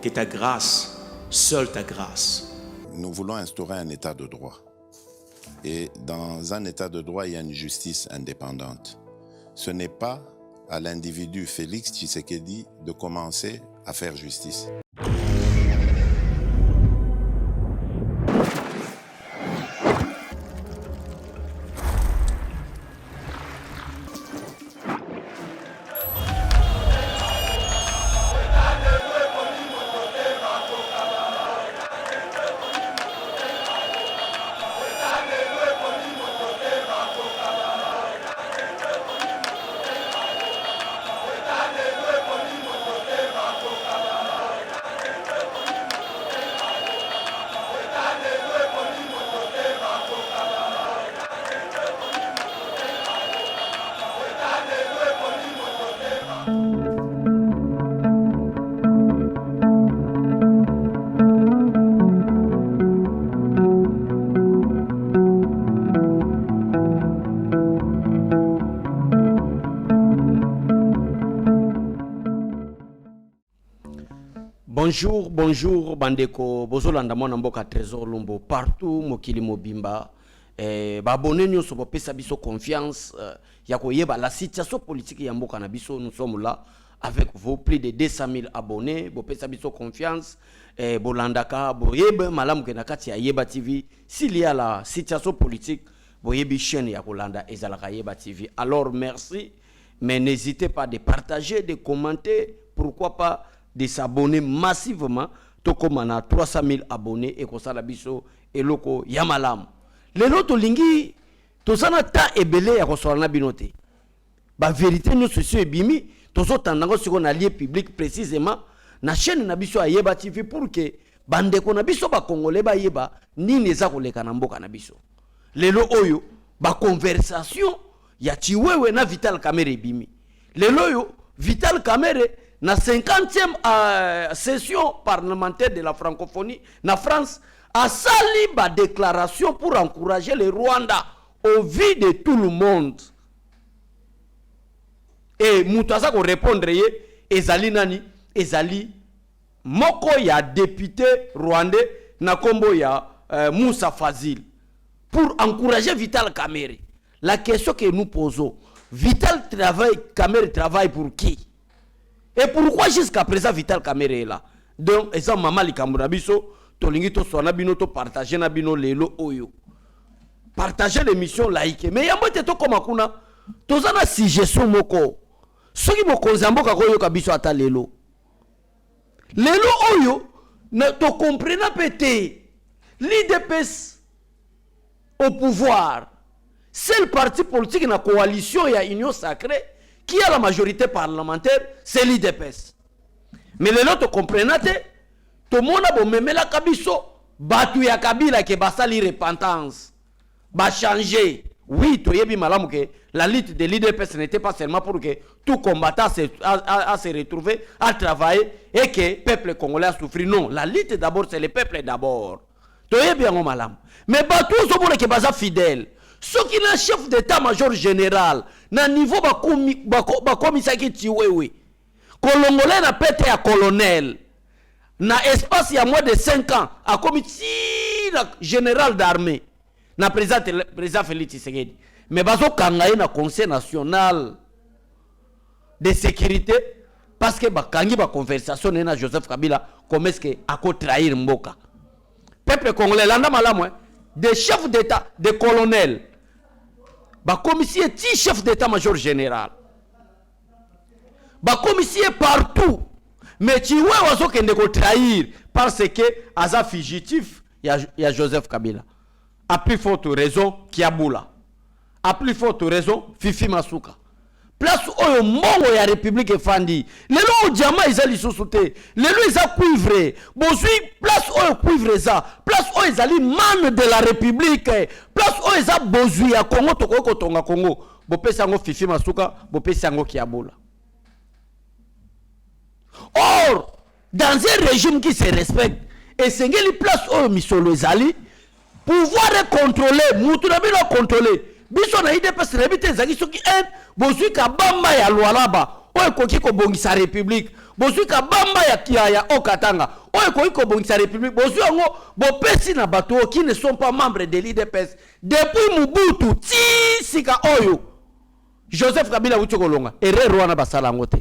que ta grâce, seule ta grâce. Nous voulons instaurer un état de droit. Et dans un état de droit, il y a une justice indépendante. Ce n'est pas à l'individu Félix Tshisekedi de commencer à faire justice. Bonjour, bandeko, bozolanda mwana mboka Trésor Lumbo, partout, mokili mobimba, abonnez nous sur pesa biso confiance, yakoyeba la situation politique ya mboka na biso, nous sommes là avec vos plus de 200 000 abonnés, bo pesa biso confiance, bolandaka, boyebe malamu ke nakati ya Yeba TV, s'il y a la situation politique, boyebi chaîne ya kolanda ezalaka Yeba TV. Alors merci, mais n'hésitez pas de partager, de commenter, pourquoi pas de s'abonner massivement. Tokomana 300 000 abonnés et kosala biso eloko yamalam. Lelo to lingi tozana ta ebele ya kosola binote. Ba vérité nous ceci ebimi tozo tandango siko na lieu public précisément na chaîne na biso Yeba TV pour que bandeko na biso ba congolais ba yeba nini eza koleka na mboka na biso. Lelo oyo ba conversation ya Chiwewe na Vital Kamerhe ebimi. Lelo yo Vital Kamerhe na 50e session parlementaire de la francophonie na France a sali ba déclaration pour encourager le Rwanda au vu de tout le monde. Et Moutaza ko répondre ye ezali nani ezali moko ya député rwandais na kombo ya Moussa Fazil pour encourager Vital Kamerhe. La question que nous posons, Vital Kamerhe travaille pour qui? Et pourquoi jusqu'à présent Vital Kamerhe est là? Donc, et ça, maman Likamura biso, tolingi to sona bino to partager na bino lelo oyo. Partager l'émission laïque. Mais yambo te to koma kuna, tozana suggestion moko. Soki moko nzamboka koyo kabiso ata lelo. Lelo oyo, na to comprena pété. L'IDPS au pouvoir. C'est le parti politique na coalition ya Union Sacrée. Qui a la majorité parlementaire, c'est l'IDPS. Mais les autres comprennent, tout le monde a même la kabiso, batu ya kabila ke basali repentance, ba changer. Oui, tu yebi malamu que la lutte de l'IDPS n'était pas seulement pour que tout combattant se retrouve à travailler et que le peuple congolais a souffert. Non, la lutte d'abord, c'est le peuple d'abord. Tu yebi yango malamu. Mais batu zobole ke baza fidèle. Ce qui est chef d'état-major général, na niveau ba komisaki Chiwewe, Kolongolais na pete ya colonel, na espace ya moins de 5 ans, a commis général d'armée, na président Félix Tshisekedi. Mais bazo kangaye na conseil national de sécurité, parce que bakangi ba conversation na Joseph Kabila, comme est-ce que ako trahir mboka. Peuple congolais, landa malamu, des chefs d'état, des colonels, ba commissaire ti chef d'état-major général, ba commissaire partout, mais tu vois wazo kende ko trahir parce que aza fugitif ya Joseph Kabila. A plus forte raison Kiabula, a plus forte raison Fifi Masuka. Place oyo mongo ya République efandi. Lelo o diamant ezali sosute. Lelo eza cuivre. Bozui place oyo cuivre eza. Place oyo ezali man de la République. Place oyo eza bozui ya Congo toko tonga Congo. Bopesa ngo Fifi Masuka, bopesa ngo Kiabula. Or, dans un régime qui se respecte, et sengeli place oyo misolo ezali, pouvoir contrôler, mutu na bino contrôler. Biso na IDPS rebite zaki soki en bozui ka bamba ya lwalaba oyo koki ko bongisa république bozwi kabamba ya okatanga oyo koiko bongisa république bozwi yango bopesi na bato qui ne sont pas membres de l'IDPS depuis Mobutu ti sika oyo Joseph Kabila wuti kolonga erreur wana basala yango te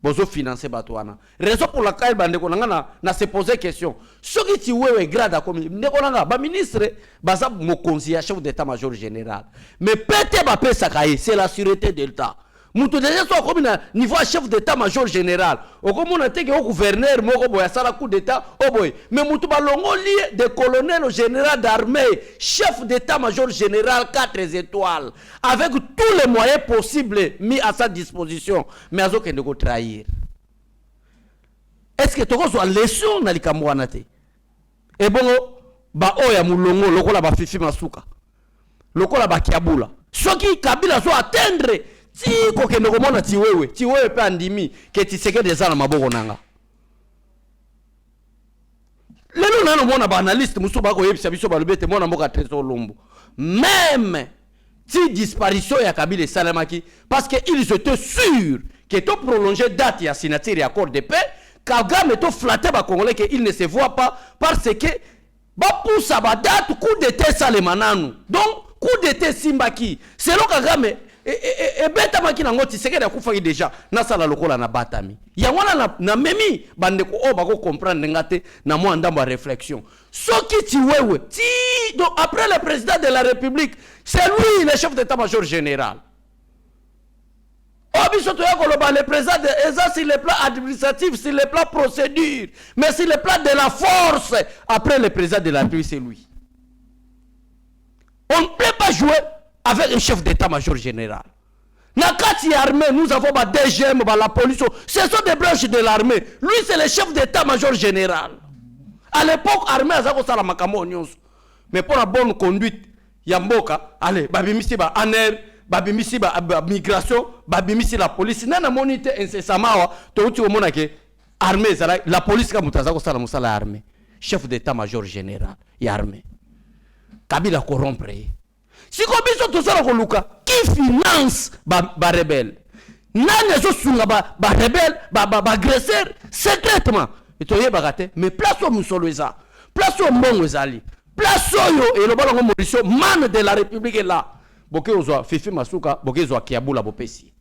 bozo financer bato wana raison pour laquelle bandeko nanga na se poser question soki ti wewe grade comme ndeko nanga ba ministre baza mokonzi ya chef d'état-major général mais pété ba pesa kaye c'est la sûreté de l'État. Mutu déjà so comme na niveau chef d'état-major général o comme on a été au gouverneur moko boya sala coup d'état o boy mais mutu balongo lié de colonel au général d'armée chef d'état-major général 4 étoiles avec tous les moyens possibles mis à sa disposition mais azo kende ko trahir. Est-ce que toko so leçon na likambo wana te e bongo ba oya mulongo lokola ba fifi masuka lokola ba kiabula soki Kabila so atteindre ti kokende komona ti wewe pe andimi ke ti seke de na maboko nanga lelo nano mona ba analyste muso ba ko yebisa biso ba lobete mona mboka trésor lombo même ti disparition ya Kabila salamaki parce que ils étaient sûrs que to prolonger date ya signature ya accord de paix Kagame to flatter ba congolais que il ne se voit pas parce que ba pousse ba date coup d'état salemananu donc coup d'état simbaki selon Kagame et beta maki na ngoti sekeda kufa déjà na sala lokola na batami ya wana na memi bande ko o bako comprendre ngate na mo ndamba réflexion soki ti wewe ti donc après le président de la République c'est lui le chef d'état-major général obiso to yako loba le président de sur le plan administratif sur le plan procédure mais sur le plan de la force après le président de la République c'est lui. On ne peut pas jouer avec un chef d'état-major général. Dans la armée, nous avons la DGM, la police. Ce sont des branches de l'armée. Lui, c'est le chef d'état-major général. À l'époque, l'armée a fait ça. Mais pour la bonne conduite, Yamboka, allez, babimisi ba aner, babimisi ba migration, babimisi la police. Nana monite incessamment, to uti omona ke armée la police ka mutaza ko sala musala armée. Chef d'état-major général, ya armée. Kabila corrompre. Si kobiso to sala ko luka, qui finance ba rebelle? Nani zo sunga ba rebelle, ba agresseur secrètement. Et to yebakate, mais place au musoloza, place au mbongo ezali. Place yo et le balongo Mauricio man de la République est là. Boke ozo Fifi Masuka, boke ozo Kiabula bopesi.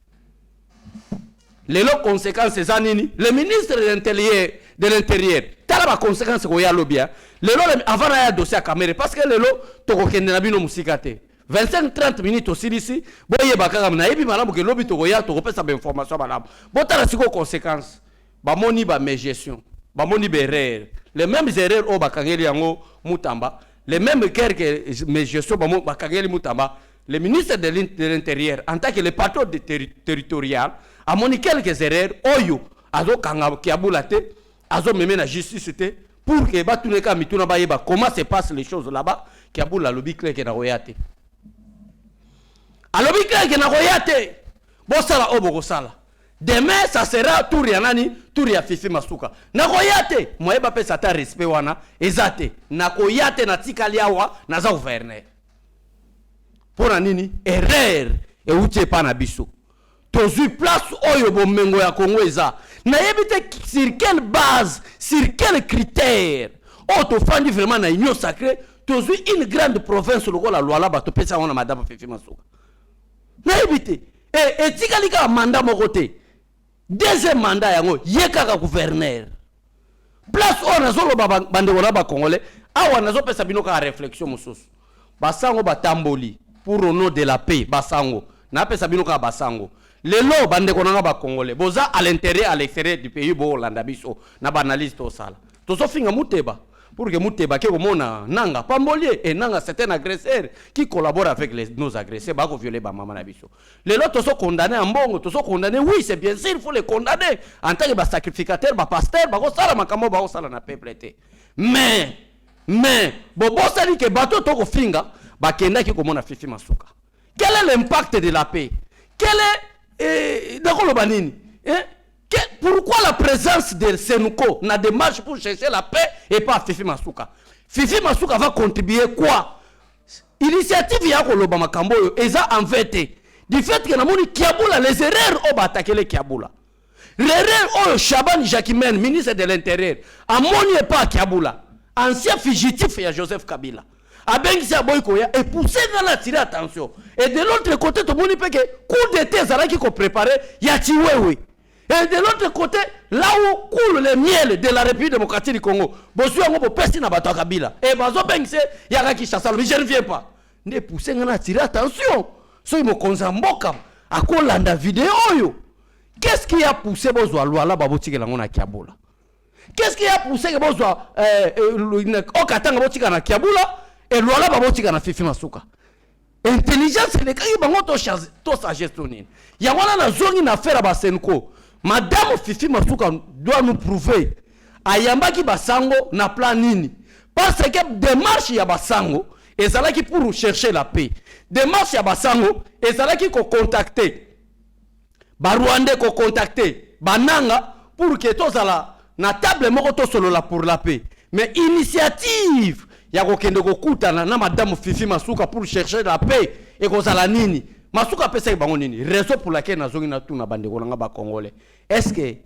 Les conséquences zanini, le ministre de l'intérieur, tala ba conséquences ko ya lobia. Lelo avant na dossier à caméra parce que lelo to ko kende na bino musikate. 25-30 minutes aussi ici, boye bakanga na yebi malamu ke lobi to ko ya to ko pesa ba information malamu. Botala siko conséquences. Ba moni ba gestion, ba moni ba erreur. Les mêmes erreurs au bakangeli yango mutamba, les mêmes guerres que mes gestions ba bakangeli mutamba. Le ministre de l'Intérieur, en tant que le patron territorial, a moni quelques erreurs, oyo, azo kanga kiabulate, azo meme na justice te, pour que batuneka mituna ba yeba comment se passent les choses là-bas, kiabula lobi clair ke na royate. A lobi clair ke na royate. Bo sala obo sala. Demain ça sera tour ya nani, tour ya Fifi Masuka. Na royate, moyeba pe sata respect wana, ezate. Na koyate na tikaliawa na za gouverneur. Pour nini erreur et outie pa na biso tozu place oyo bomengo ya Congo eza na yebite sur quelle base sur quel critère o to fandi vraiment na union sacrée tozu une grande province lokola Luala bato pesa wana madame Fifi Masuka na yebite et tikalika mandat moko te deuxième mandat yango yekaka gouverneur place on azolo bande wala ba congolais awa nazo pesa binoka réflexion mosusu basango batamboli pour au nom de la paix basango na pesa binoka basango lelo bande konanga ba congolais boza à l'intérieur à l'extérieur du pays bo Hollanda biso na banaliste to sala to so finga muteba pour que muteba ke komona nanga pambolier et nanga c'est un agresseur qui collabore avec nos agresseurs ba ko violer ba mama na biso lelo to so condamner en bongo to so condamner oui c'est bien sûr il faut les condamner en tant que ba sacrificateur ba pasteur ba ko sala makambo ba ko sala na peuple te mais bobo sali ke bato to ko finga bakenda ki komona Fifi Masuka. Quel est l'impact de la paix? Quel est pourquoi la présence de Senouko na démarche pour chercher la paix et pas Fifi Masuka? Fifi Masuka va contribuer quoi? Initiative ya koloba makambo eza en fait du fait que namoni Kiabula les erreurs au attaquer les Kiabula. Rere Chaban Jacquemin, ministre de l'Intérieur, amoni pas Kiabula, ancien fugitif ya Joseph Kabila. Abengisi Aboykoya et poussé dans la tirer attention. Et de l'autre côté, tout le monde peut que coup d'été Zalaki qu'on préparait, ya Tiwewe. Et de l'autre côté, là où coule le miel de la République démocratique du Congo, Bosu Ango Pesti na Bato Kabila. Et Bazo Bengse, Yagaki Chassal, mais je ne viens pas. Ne poussé dans la tirer attention. So ils me konzamboka, à quoi landa vidéo yo. Qu'est-ce qui a poussé Bozo à Luala Babotike la Mona Kiabola? Qu'est-ce qui a poussé Bozo Okatanga Botika na Kiabola? Et Luala Babotika na Fifi Masuka. Intelligence, c'est le cas to sagesse tonine. Yawala na zongi na faire Basenko. Madame Fifi Masuka doit nous prouver. Ayambaki Basango na plan nini. Parce que démarche ya Basango, et ça là qui pour chercher la paix. Démarche ya Basango, et ça là qui ko contacter. Barouande ko contacter. Bananga pour que tozala na table moko to solo la pour la paix. Mais initiative ya kokende kokutana na madame Fifi Masuka pour chercher la paix et kozala nini Masuka pesa bango nini raison pour laquelle nazongi na tuna bande kolanga ba congolais est-ce que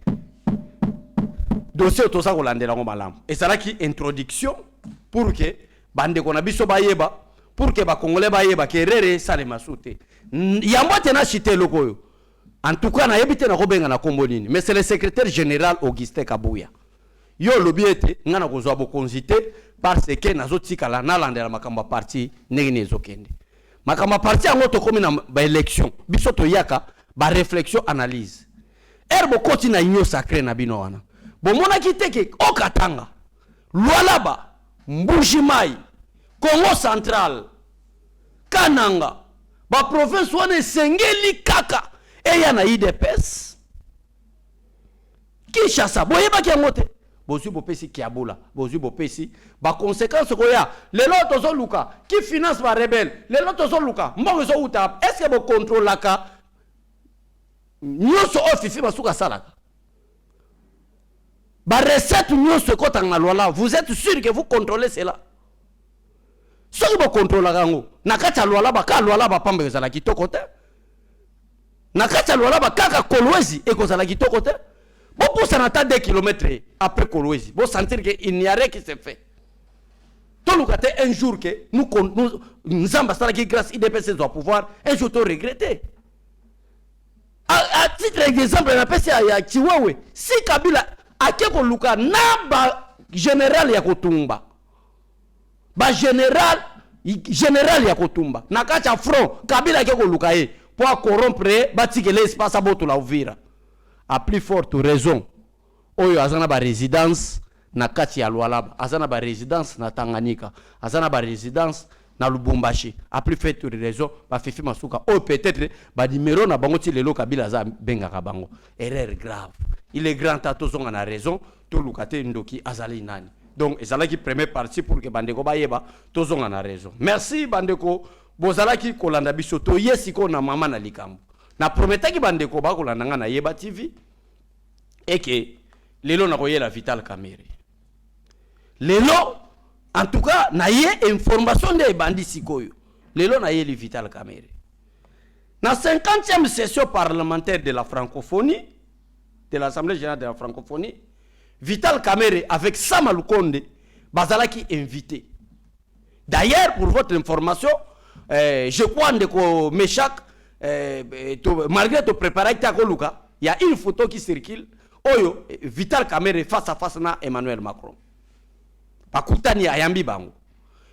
dossier to sa kolandela ngo malamu et ça là qui introduction pour que bande kona biso bayeba pour que ba congolais bayeba que rere sale masute yambo tena chité lokoyo en tout cas na yebite na kobenga na kombo nini mais c'est le secrétaire général Augustin Kabuya yo lobiete ngana kozwa bokonzité parce que nazotika la nalandela makamba parti ndenge ezokende makamba parti yango to komi na ba élection biso to yaka ba réflexion analyse erbo koti na union sacrée na bino wana bomona kiteke okatanga Lualaba Mbuji-Mayi Congo central Kananga ba province wana sengeli kaka eya na IDPS Kinshasa boyeba ki yango te Bozu bopesi Kiabola, bozu bopesi ba conséquence ko ya lelo tozo luka qui finance ba rebelle lelo tozo luka mbongo zo uta est-ce que bo contrôle laka nyoso ofifi basuka salaka ba recette nyoso ko tanga lola vous êtes sûr que vous contrôlez cela ce que bo contrôle kango nakata lola ba ka lola ba pambe za la kitoko te nakata lola ba kaka kolwezi e ko za la kitoko te. Bon, pour ça, on attend 2 kilomètres après Kolwezi. Bon, sentir qu'il n'y a rien qui se fait. Tout le cas, un jour que nous ambassadeurs qui grâce à IDPS doit pouvoir, un jour, tu regretter. À titre d'exemple, on appelle ça à Chihuahua. Si Kabila a quelque luka, n'a pas général Yakotumba. Ba général Yakotumba. N'a qu'à front, Kabila a quelque luka pour corrompre, bâtir l'espace à Boto la Ouvira. A plus forte raison oyo azana ba résidence na kati ya Lualaba azana ba résidence na Tanganyika azana ba résidence na Lubumbashi a plus forte raison ba Fifi Masuka o peut-être ba numéro na bango ti lelo Kabila za benga ka bango erreur grave il est grand tato zonga na raison to lukate ndoki azali nani donc ezala ki première partie pour que bandeko ba yeba to zonga na raison merci bandeko bozala ki kolanda biso to yesiko na mama na likambo na prometaki bandeko ba kolanda nga na Yeba TV et que lelo na koyela Vital Kamerhe lelo en tout cas na ye information de bandi sikoyo lelo na ye li Vital Kamerhe na 50e session parlementaire de la francophonie de l'Assemblée générale de la francophonie Vital Kamerhe avec Sama Lukonde bazalaki invité d'ailleurs pour votre information je crois ndeko Meshak malgré ton préparer Takoluka, il y a une photo qui circule. Oyo Vital Kamerhe face à face na Emmanuel Macron. Bakutani ayambi bango.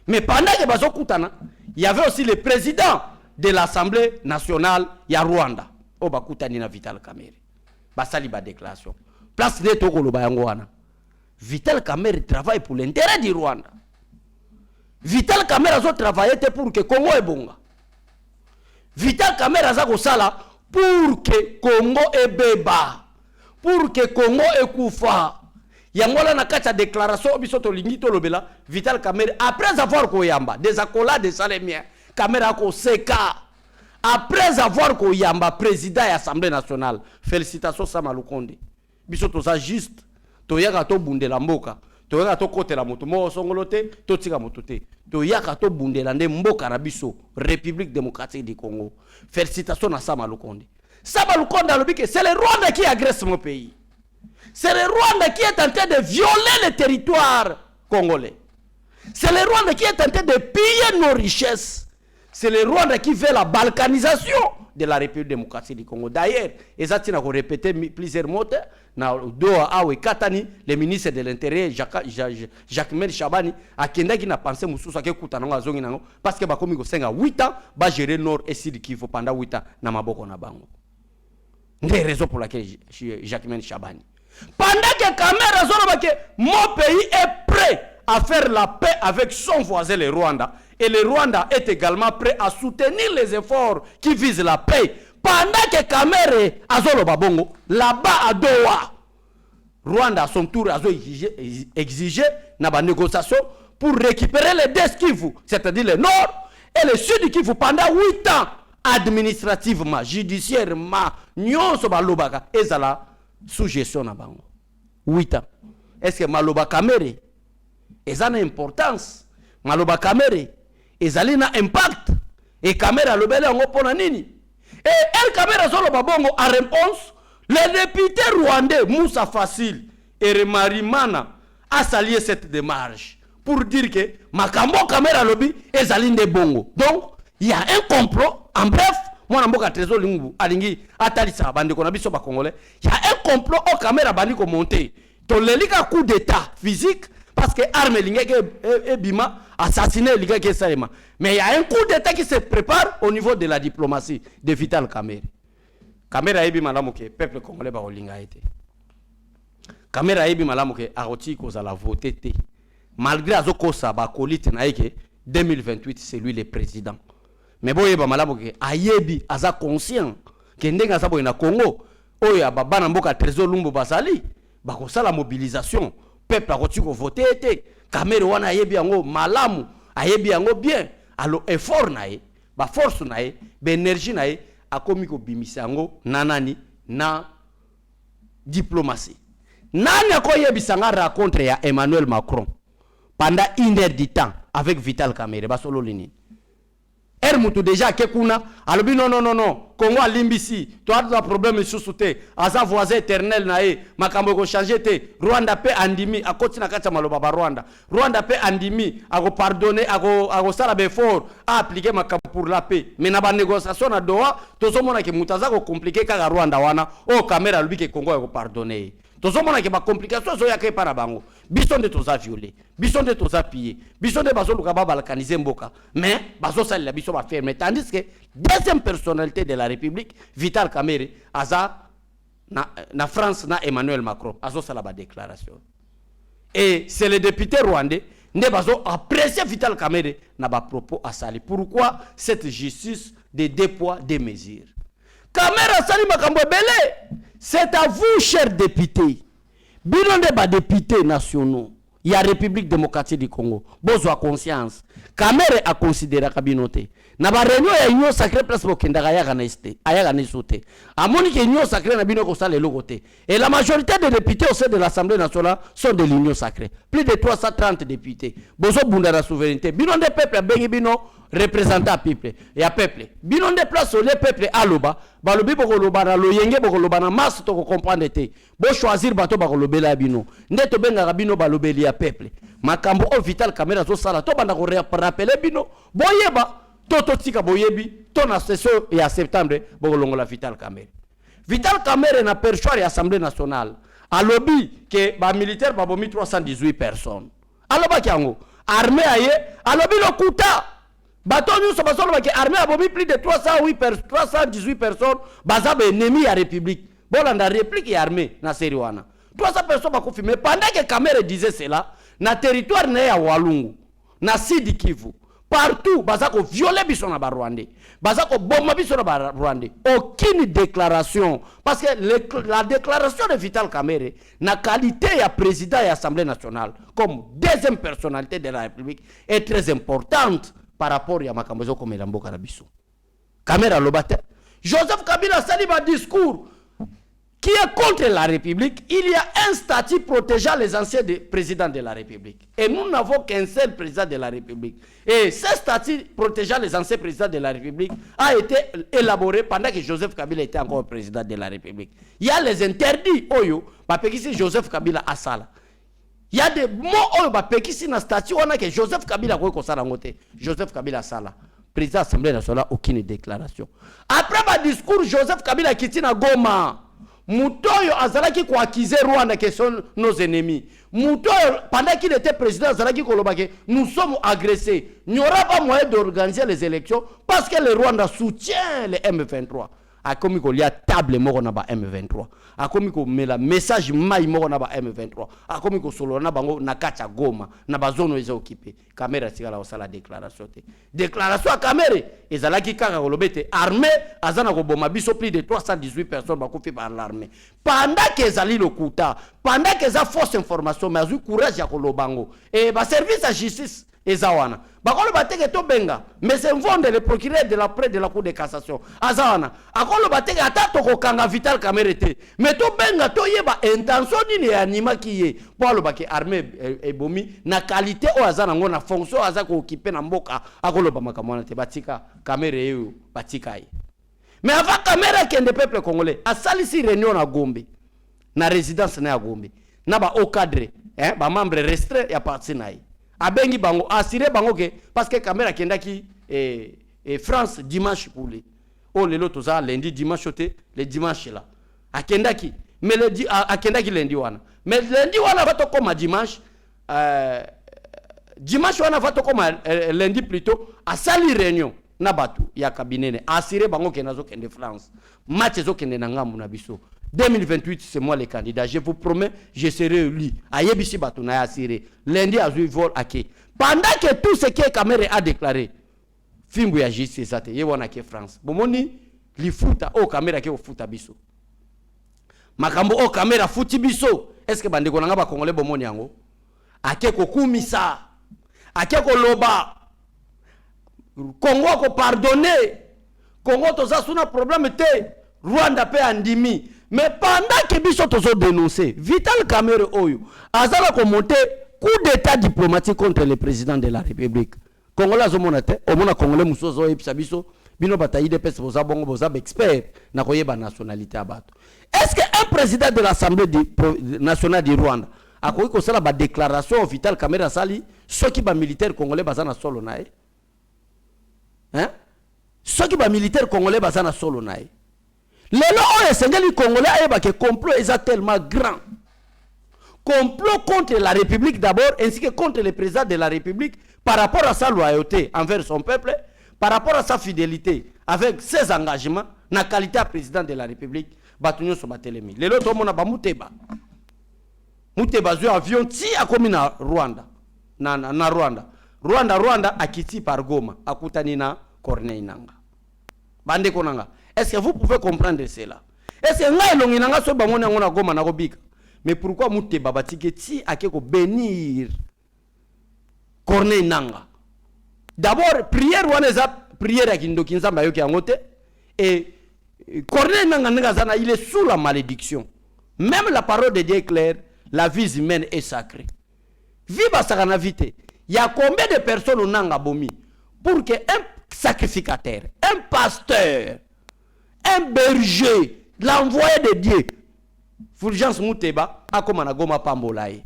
Mais pendant que bazo kutana, il y avait aussi le président de l'Assemblée nationale ya Rwanda. O bakutani na Vital Kamerhe. Basali ba déclaration. Place neto koloba yango wana. Vital Kamerhe travaille pour l'intérêt du Rwanda. Vital Kamerhe a travaillé pour que Congo est bon. Vital Kamerhe aza kosala pour que Congo ebeba, pour que Congo ekufa. Yangola na kati ya déclaration biso to lingi to lobela Vital Kamerhe après avoir koyamba des accolades de Salemien Kamerhe ako seka après avoir koyamba président de l'Assemblée nationale. Félicitations Sama Lukonde. Biso to sa juste to yaka to bundela mboka. To yaka to kotela moto mo songolote to tika moto te. To yaka to bundela nde mboka na biso République démocratique du Congo. Félicitations à Sama Lukonde. Saba Lukonda lobi que c'est le Rwanda qui agresse mon pays. C'est le Rwanda qui est en train de violer le territoire congolais. C'est le Rwanda qui est en train de piller nos richesses. C'est le Rwanda qui fait la balkanisation de la République démocratique du Congo. D'ailleurs, et ça tient à répéter plusieurs mots, le ministre de l'Intérieur, Jacques Chabani, a qui n'a pensé parce que comme il 8 ans, va gérer Nord et Sud Kivu pendant 8 ans. N'a pas beaucoup na bango. Des raisons pour lesquelles Jacques Chabani. Pendant que Kamera Zoroba que mon pays est prêt à faire la paix avec son voisin le Rwanda, et le Rwanda est également prêt à soutenir les efforts qui visent la paix. Pendant que Kamera Zoroba Bongo, là-bas à Doha, Rwanda à son tour a exigé une négociation pour récupérer les deux Kivu, c'est-à-dire le nord et le sud Kivu pendant 8 ans, administrativement, judiciairement, nyonso balobaka ezala sous gestion na bango 8 ans. Est-ce que maloba Kamere ezana importance? Maloba Kamere ezali na impact et Kamera lobele ngo pona nini? Et El Kamera zoloba bongo en réponse, le député rwandais Moussa Fassil et Remarimana a salué cette démarche pour dire que makambo Kamera lobi ezali nde bongo. Donc il y a un complot. En bref, moi namboka trésor lingu alingi atalisa bande ko na biso ba congolais. Il y a un complot au Kamera bandi ko monter. To lelika coup d'état physique parce que arme lingeke e bima assassiner lingeke salema. Mais il y a un coup d'état qui se prépare au niveau de la diplomatie de Vital Kamerhe. Kamera ebi malamu ke peuple congolais ba olinga été. Kamera ebi malamu ke aroti ko za la voter té. Malgré azokosa ba kolite na yeke 2028 c'est lui le président. Mais boye ba malamu ke ayebi aza conscient ke ndenga sa boye na Congo oyo ababa na mboka trésor lumbu basali ba ko sala mobilisation peuple aroti ko voter té. Kamera wana ayebi yango malamu ayebi yango bien alo effort na ye ba force na ye ba énergie na ye akomi ko bimisa yango nanani na diplomatie. Nani akoyebisa nga rencontre ya Emmanuel Macron pendant 1 heure de temps avec Vital Kamerhe basolo lini. Mutu déjà kekuna alobi non Congo alimbisi to a problème susute aza voisin éternel na e makambo ko changer te Rwanda pe andimi akoti na kati maloba ba Rwanda pe andimi ako pardonner ako sala be fort a appliquer makambo pour la paix mais na ba négociation na Doha tozomona ke mutaza ko compliquer ka Rwanda wana o Kamera alobi ke Congo ko pardonner. Tozomona ke ba complication zo yake para bango biso nde toza violé biso nde toza pillé biso nde bazo luka ba balkaniser mboka mais bazo sala biso ba fermer tandis que deuxième personnalité de la République Vital Kamerhe aza na France na Emmanuel Macron azo sala ba déclaration et c'est le député rwandais nde bazo apprécier Vital Kamerhe na ba propos à sali. Pourquoi cette justice de deux poids deux mesures? Kamera sali makambo belé. C'est à vous, chers députés. Bilan de députés nationaux. Il y a République démocratique du Congo. Bozo a conscience. Kamera a considéré Kabinote. Na ba réunion ya union sacrée place bokenda ya ganeste. Aya ganesote. Amoni que union sacrée na bino ko sala logote. Et la majorité des députés au sein de l'Assemblée nationale sont de l'union sacrée. Plus de 330 députés. Bozo bunda la souveraineté. Bilan de peuple bengi bino représentant peuple et à peuple binon de place les peuple aloba balobi boko loba na loyenge boko loba na masse to ko comprendre te bo choisir bato bako lobela bino ndeto benga bino balobeli ya peuple makambo o Vital Kamerhe zo sala to banda ko rappeler bino boyeba to tika boyebi to na session ya septembre boko longola Vital Kamerhe na perchoir ya Assemblée nationale alobi que ba militaire ba bomi 318 personnes aloba kiango armée aye alobi lo kuta bato nous sommes armée a bomi plus de 318 personnes bazabe ennemi à République bolanda réplique et armée na seriwana 300 personnes ba confirmer pendant que Kamerhe disait cela na territoire na ya Walungu na Sud Kivu partout bazako violer biso na ba Rwandais bazako bomba biso na ba Rwandais aucune déclaration parce que la déclaration de Vital Kamerhe na qualité ya président de l'Assemblée nationale comme deuxième personnalité de la République est très importante par rapport à makambozo comme Elambo Karabiso. Kamera lobate. Joseph Kabila sali ba discours. qui est contre la République, il y a un statut protégeant les anciens présidents de la République. Et nous n'avons qu'un seul président de la République. Et ce statut protégeant les anciens présidents de la République a été élaboré pendant que Joseph Kabila était encore président de la République. Il y a les interdits, Oyo, parce que Joseph Kabila a ça là. Il y a des mots, Oyo, parce que dans le statut, on a que Joseph Kabila a Joseph Kabila a ça là. Président de l'Assemblée nationale, aucune déclaration. Après ma discours, Joseph Kabila quitte na Goma. Moutoyo azalaki ko accuser Rwanda que sont nos ennemis. Moutoyo, pendant qu'il était président, azalaki ko lobake, nous sommes agressés. Il n'y aura pas moyen d'organiser les élections parce que le Rwanda soutient les M23. A komi ko lia table moko na ba M23. A komi ko mela message mai moko na ba M23. A komi ko solo na bango na kacha Goma na ba zone eza occupé. Kamera tikala osala déclaration te. Déclaration à Kamere ezalaki kaka ko lobete armée azana ko boma biso plus de 318 personnes ba kofi par l'armée. Pendant que ezali le kuta, pendant que za fausse information mais azu courage ya ko lobango et ba service à justice Ezawana. Bakolo bateke to benga, mais c'est Mvonde le procureur de la près de la cour de cassation. Azawana. Akolo bateke ata to ko kanga Vital Kamerhe te. Mais to benga to yeba intention ni ne anima kiye. Pour le bake armée e bomi na qualité o azana ngona fonction azako occuper na mboka akolo ba makamwana te batika Kamerhe yo batika yi. Mais avant Kamerhe kende peuple congolais, asalisi réunion na Gombe. Na résidence na Gombe. Na ba au cadre, ba membre restreint ya parti na yi. Abengi bango assuré bango ke parce que Kamera kendaki et France dimanche pour les oh le loto ça lundi dimanche le dimanche là akendaki mais le akendaki lundi wana mais lundi wana va to comme dimanche dimanche wana va to comme lundi plutôt à sali réunion na batu ya cabinet assuré bango ke nazo kende France match zo kende na ngambu na biso 2028, c'est moi le candidat. Je vous promets, je serai élu. Ayebisi Batuna assuré. Lundi, à vol à qui. Pendant que tout ce que Kamere a déclaré, Fimbu ya justice, c'est ça. Yewona ke France. Bomoni, li futa, o Kamera ke o futa biso. Makambo o Kamera futi biso. Est-ce que bandeko nanga ba Congolais bomoni yango? Ake ko kumisa. Ake ko loba. Congo ko pardonner. Congo toza suna problème te. Rwanda pe andimi. Mais pendant que biso tozo dénoncé, Vital Kamerhe Oyo, azala ko monter coup d'état diplomatique contre le président de la République. Congolais zomonate, omona Congolais musozo episa biso, bino batayi de pesa boza bongo boza expert na koyeba nationalité abato. Est-ce que un président de l'Assemblée nationale du Rwanda a koyi ko sala ba déclaration Vital Kamerhe sali ceux qui ba militaire congolais bazana solo nae? Hein? Ceux qui ba militaire congolais bazana solo nae. Les lois congolais ayeba que complot est tellement grand. Complot contre la République d'abord, ainsi que contre le président de la République par rapport à sa loyauté envers son peuple, par rapport à sa fidélité avec ses engagements, na qualité de président de la République, batunyo so batelemi. Les lois tomona ba muteba. Muteba zo avion ti akomi na Rwanda. Na Rwanda. Rwanda akiti par Goma, akutani na Corneille Nangaa. Bande konanga. Est-ce que vous pouvez comprendre cela? Est-ce que ngai longi nanga so bamona ngona Goma na kobika? Mais pourquoi Muteba batiketi akeko bénir Corneille Nangaa? D'abord prière waneza prière ya kindoki nzamba yoki yangote et Corneille Nangaa il est sous la malédiction. Même la parole de Dieu est claire, la vie humaine est sacrée. Viva sakana vite. Il y a combien de personnes au Nanga bomi pour que un sacrificateur, un pasteur, un berger, l'envoyé de Dieu, Fulgence Muteba, a comme un goma pambolae.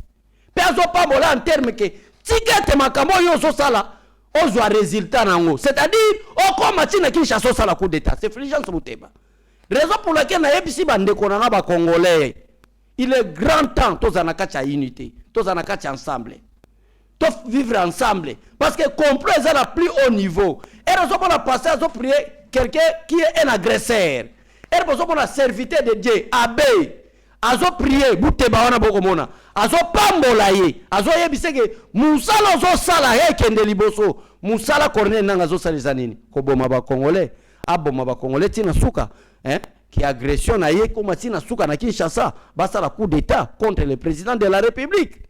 Perso pambola en termes que, tigete makamo yo so sala, on voit résultat nango. C'est-à-dire, on comme matina qui chasse sala coup d'état. C'est Fulgence Muteba. Raison pour laquelle na yebisi bande konanga ba congolais. Il est grand temps, tous en akacha unité, tous en akacha ensemble. Tous vivre ensemble. Parce que complot est à plus haut niveau. Et nous avons passé à prier quelqu'un qui est un agresseur. Et nous avons un serviteur de Dieu, abbé. Azo prier, Bouteba wana bokomona. Azo pambolaye. Azo yebise ke musala zo sala he kende liboso. Musala Corneille Nangaa zo sala zanini. Koboma ba Congolais. Aboma ba Congolais tina suka. Qui agression na ye comme tina suka na Kinshasa. Basa la coup d'état contre le président de la République.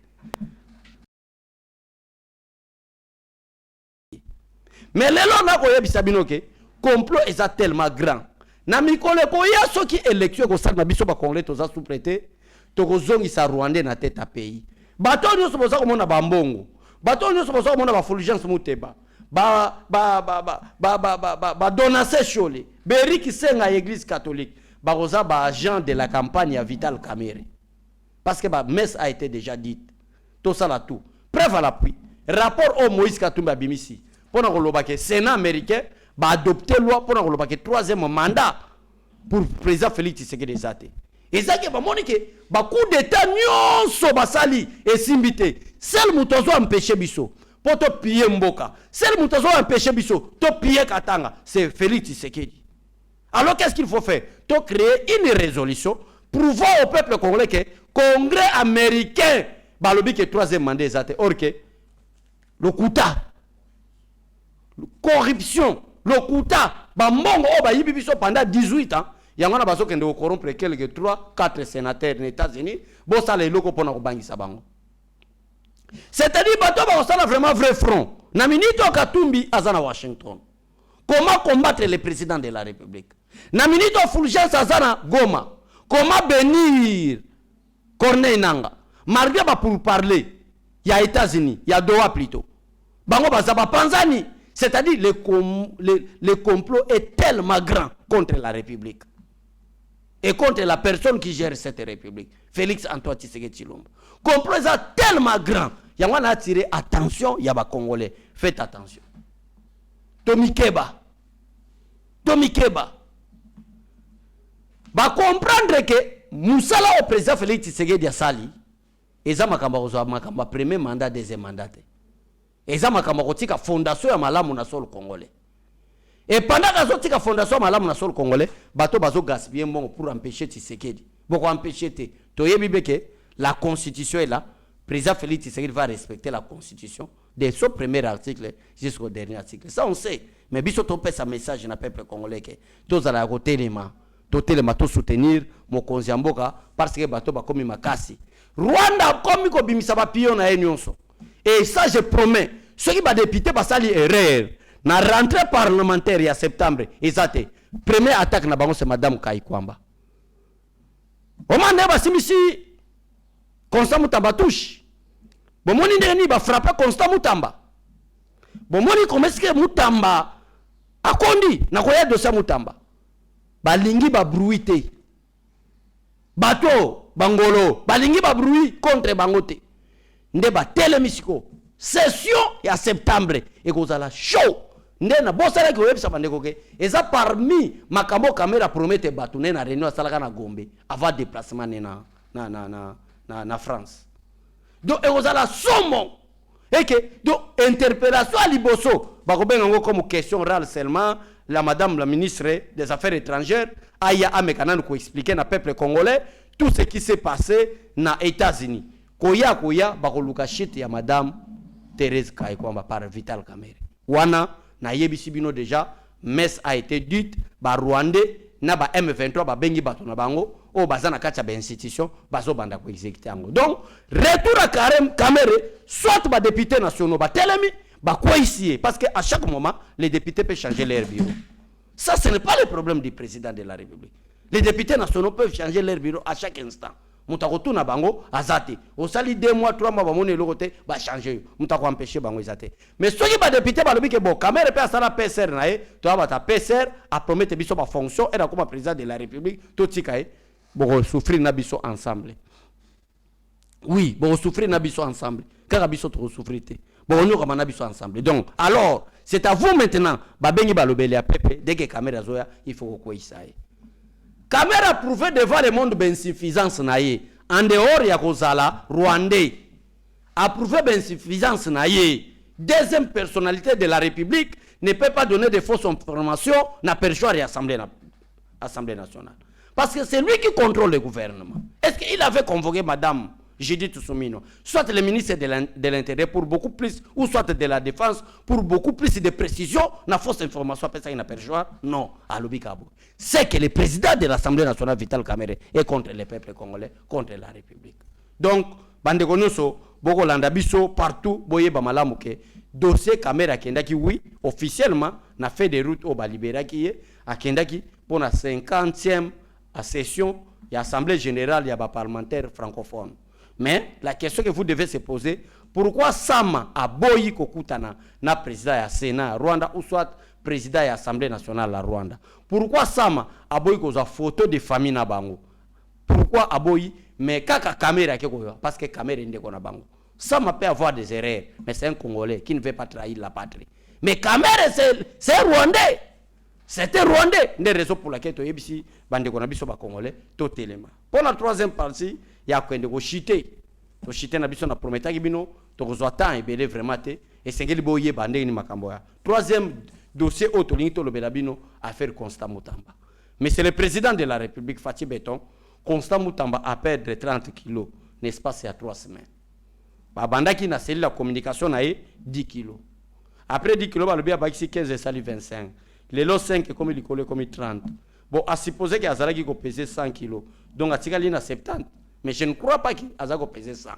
Mais les gens qui ont dit que le complot est tellement grand. na mikolo koya soki élection ko sala biso ba congolais toza sous-prêté tokozongisa Rwandais na tête à pays bato nyonso boza komona bambongo bato nyonso boza komona ba Fulgence Muteba ba donation chole beriki senga église catholique baroza ba agent de la campagne à Vital Kamerhe parce que ba messe a été déjà dite tout ça là tout preuve à l'appui rapport au Moïse Katumbi Bimisi pour na que Sénat américain va adopter loi pour na que troisième mandat pour le président Félix Tshisekedi Zate et ça que ba monique ba coup d'état nyonso basali et simbité seul mutozo empêcher biso pour te piller mboka seul mutozo empêcher biso to piller Katanga c'est Félix Tshisekedi. Alors qu'est-ce qu'il faut faire? To créer une résolution prouvant au peuple congolais que Congrès américain balobi que troisième mandat Zate or que le Kouta, corruption, le Kouta, Bambongo, pendant 18 ans, il y a un qui a corrompre quelques 3-4 sénateurs des États-Unis, bon, ça les locaux pour nous bangi sabango. C'est-à-dire, ça a vraiment vrai front. Naminito Katumbi Azana Washington. Comment combattre le président de la République? Naminito Fulgence Azana Goma. Comment bénir Corneille Nanga? Malgré pour parler. Il y a États-Unis, il y a Doha plutôt. Bango Bazaba Panzani, c'est-à-dire le complot est tellement grand contre la République et contre la personne qui gère cette République, Félix Antoine Tshisekedi Tshilombo. Le complot est tellement grand, il y a attiré attention, il y a des Congolais, faites attention. Tomikeba, va comprendre que Moussala au président Félix Tshisekedi Sali. Et ça makamba premier mandat deuxième mandat et ça makamba kotika fondation ya malamu na sol congolais et pendant que tika fondation ya malamu na sol congolais bato bazo gaspiller mbongo pour empêcher Tshisekedi boko empêcher te toyebi beke la constitution est là président Félix Tshisekedi va respecter la constitution de son premier article jusqu'au dernier article ça on sait mais biso to pesa message na peuple congolais que tozala ko telema to soutenir mokonzi ya mboka parce que bato ba komi makasi Rwanda comme ko bimisa ba pion na enyonso et ça je promets ceux qui va député ba sali erreur na rentrée parlementaire ya septembre ezate première attaque na bango c'est madame Kaikwamba omande ba simisi Constant Mutamba touche bomoni ndeni ba frapper Constant Mutamba bomoni komeske Mutamba akondi na koya dossier Mutamba balingi ba bruité bato bangolo balingi ba bruit contre bangote nde ba telemisiko session ya septembre et kozala show nde na bosala ki websa bandeko ke eza parmi makambo caméra promete bato ne na réunion salaka na Gombe avant déplacement na France donc et kozala somo et que donc interpellation à liboso ba ko benga comme question orale seulement la madame la ministre des Affaires étrangères aya amekana ko expliquer na peuple congolais tout ce qui s'est passé na États-Unis. Koya bakoluka shit ya madame Thérèse Kaikwamba par Vital Kamerhe. Wana na yebisi bino déjà messe a été dite ba Rwandais na ba M23 ba bengi bato na bango o bazana kacha ba institution bazo banda ko exécuter yango. Donc retour à Kamerhe soit ba députés nationaux ba telemi ba quoi ici parce que à chaque moment les députés peuvent changer leur bureau. Ça ce n'est pas le problème du président de la République. Les députés nationaux peuvent changer leur bureau à chaque instant. Mutakotu na bango azate. Au sali 2 mois 3 mois ba moni lokote ba changer. Mutako empêcher bango azate. Mais ceux qui ba député ba lobi ke bon Kamerhe pe asala PCR na e, to ba ta PCR a promettre biso ba fonction et comme président de la République to tikae bo souffrir na biso ensemble. Oui, bo souffrir na biso ensemble. Kaka biso to souffrir te. Bon nous comme na biso ensemble. Donc alors, c'est à vous maintenant ba bengi ba lobeli a pepe dès que Kamerhe azoya, il faut ko isaye. Kamerhe a prouvé devant le monde d'insuffisance naïe. En dehors ya kozala Rwandais a prouvé d'insuffisance naïe. Deuxième personnalité de la République ne peut pas donner de fausses informations na perchoir et Assemblée nationale. Parce que c'est lui qui contrôle le gouvernement. Est-ce qu'il avait convoqué madame Judith Suminwa, soit le ministre de l'Intérieur pour beaucoup plus, ou soit de la Défense pour beaucoup plus de précision, na fausse information, après ça il n'a pas le choix. Non, à l'Obikabo. C'est que le président de l'Assemblée nationale, Vital Kamerhe, est contre le peuple congolais, contre la République. Donc, Bandegonoso, Boko Landabiso, partout, Boye Bamalamuke, dossier Kamerhe à Kendaki, oui, officiellement, n'a fait des routes au Balibera qui est, à Kendaki, pour la 50e session de l'Assemblée générale des parlementaires francophones. Mais la question que vous devez se poser, pourquoi Sama a boyi kokutana na président ya Sénat à Rwanda ou soit président de l'Assemblée nationale à Rwanda? Pourquoi Sama a boyi koza photo de famille na bango? Pourquoi a boyi mais kaka caméra ke koyo parce que caméra ndeko na bango. Sama peut avoir des erreurs, mais c'est un Congolais qui ne veut pas trahir la patrie. Mais caméra c'est Rwandais. C'était Rwandais. Des raisons pour lesquelles tu es ici, bandeko na biso ba Congolais, tout élément. Pour la troisième partie, il y a quoi de chiter. To chiter na biso na prometa kibino, to kozwa temps ebele vraiment te et sengeli boye bande ni makambo ya. Troisième dossier auto lingi to lobela bino affaire Constant Mutamba. Mais c'est le président de la République Fathi Beton, Constant Mutamba a perdu 30 kilos, n'est-ce pas, c'est à 3 semaines. Ba banda ki na cellule la communication na 10 kilos. Après 10 kilos, il y a 15 et sali 25. Les lots 5 comme il collait comme 30. Bon, à supposer qu'il y a Azara qui pesait 100 kilos. Donc, à Tigali, il y a 70. Mais je ne crois pas qu'il y a Azara qui pesait 100.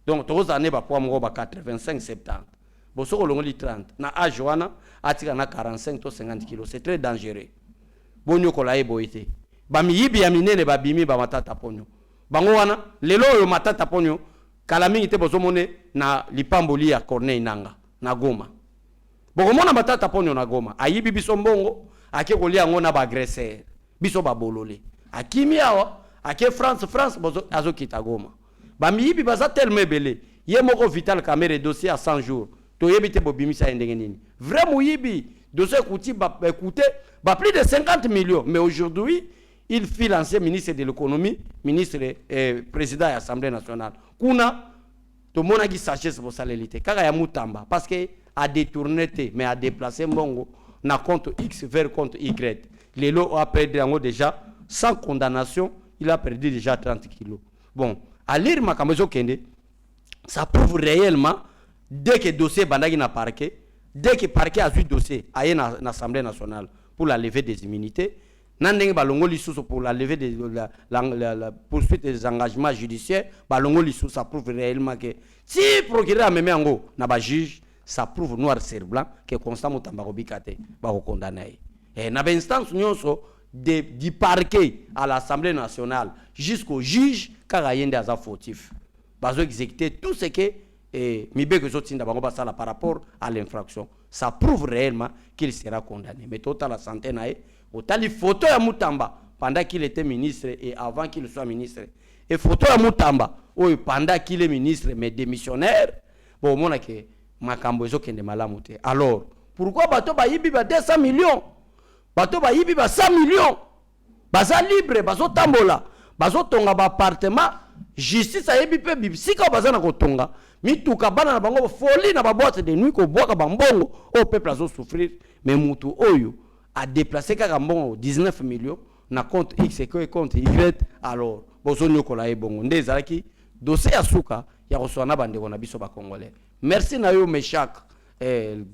Donc, tous les années, il y a 85, 70. Bon, si on a 30, na Ajoana, il y a 45 ou 50 kilos. C'est très dangereux. Bon, nous avons boité. Bami yibi ya minene babimi ba matata ponyo. Bango wana, lelo yo matata ponyo, kalami ite bozomone na lipamboli ya Corneille Nanga, na Goma. Bokomona matata ponyo na Goma, ayibi biso mbongo, ake kolia ngo na ba agresseur, biso ba bolole. Akimi awa, ake France bozo azo kita Goma. Bami yibi baza tellement belé, ye moko Vital Kamerhe dossier à 100 jours. To yebite bobimisa ndenge nini. Vraiment yibi, dossier coûté plus de 50 millions, mais aujourd'hui il fut l'ancien ministre de l'économie, ministre et président de l'Assemblée nationale. Kuna, tout le monde a dit sagesse pour ça l'élite. Car il y a Mutamba, parce qu'il a détourné, mais a déplacé Mbongo, na compte X vers compte Y. Les lots a perdu déjà, sans condamnation, il a perdu déjà 30 kilos. Bon, à lire ma camazo kende, ça prouve réellement, dès que le dossier bandagi na parquet, dès que le parquet a vu le dossier, à l'Assemblée nationale pour la levée des immunités, Nandeng balongo lisusu pour la levée de la poursuite des engagements judiciaires, balongo lisusu ça prouve réellement que si procureur a même ango na ba juge, ça prouve noir sur blanc que Constant Mutamba robikate ba ko condamner. Et na ba instance nyonso du parquet à l'Assemblée nationale jusqu'au juge car yende aza fautif. Bazo exécuter tout ce que mibe que zotinda bango basala par rapport à l'infraction. Ça prouve réellement qu'il sera condamné. Mais total la santé nae autant les photos à Mutamba pendant qu'il était ministre et avant qu'il soit ministre. Et photos à Mutamba pendant qu'il est ministre mais démissionnaire. Bon, on a que makambo ezo kende malamu te. Alors, pourquoi bato ba yibi ba 200 millions? Bato ba yibi ba 100 millions. Baza libre, bazo tambola, bazo tonga ba appartement, justice a yibi pe bibisika baza na kotonga. Mituka bana na bango folie na ba boîte de nuit ko boaka ba mbongo au peuple azo souffrir mais mutu oyo a déplacé 19 millions na compte X et compte Y. Alors bozo nyokola ebongo ndezalaki dossier ya suka ya koswana bandeko na biso ba Congolais. Merci na yo Meshak,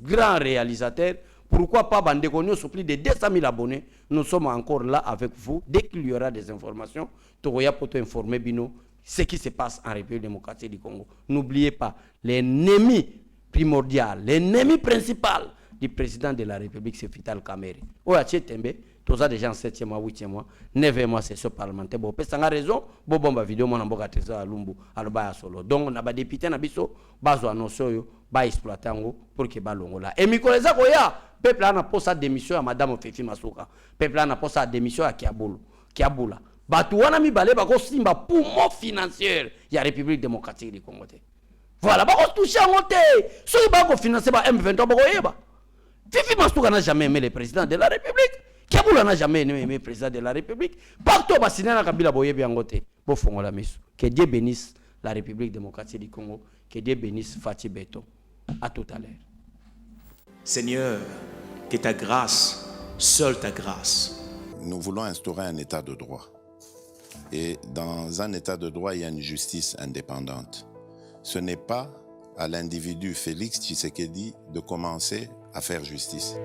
grand réalisateur. Pourquoi pas bandeko nyo plus de 200 000 abonnés. Nous sommes encore là avec vous. Dès qu'il y aura des informations, Toroya poto informer bino ce qui se passe en République démocratique du Congo. N'oubliez pas l'ennemi primordial, l'ennemi principal du président de la République, c'est Vital Kamerhe. Oya Tchetembe, tous ça déjà en 7e mois, 8e mois, 9e mois, c'est ce parlementaire. Bon, parce qu'on a raison, bon, bomba vidéo, mon amboka trésor à Lumbu, à l'Obaya Solo. Donc, on a des députés, on a biso, bazo annoncé, ba exploiter pour que balongo là. Et Mikoleza Koya, peuple a posé sa démission à Madame Fefi Masuka. Peuple a posé sa démission à Kiaboula. Batu wana mi balé bako simba poumon financier, il y a République démocratique du Congo. Voilà, bako toucher en monté. Ceux qui bako financer ba M23 bako yeba. Fifi Masuka n'a jamais aimé le président de la République. Kiaboula n'a jamais aimé le président de la République. Partout, Bassina Kabila Boyebi Angote. Que Dieu bénisse la République démocratique du Congo. Que Dieu bénisse Fathi Beton. À tout à l'heure. Seigneur, que ta grâce, seule ta grâce. Nous voulons instaurer un état de droit. Et dans un état de droit, il y a une justice indépendante. Ce n'est pas à l'individu Félix Tshisekedi de commencer à faire justice.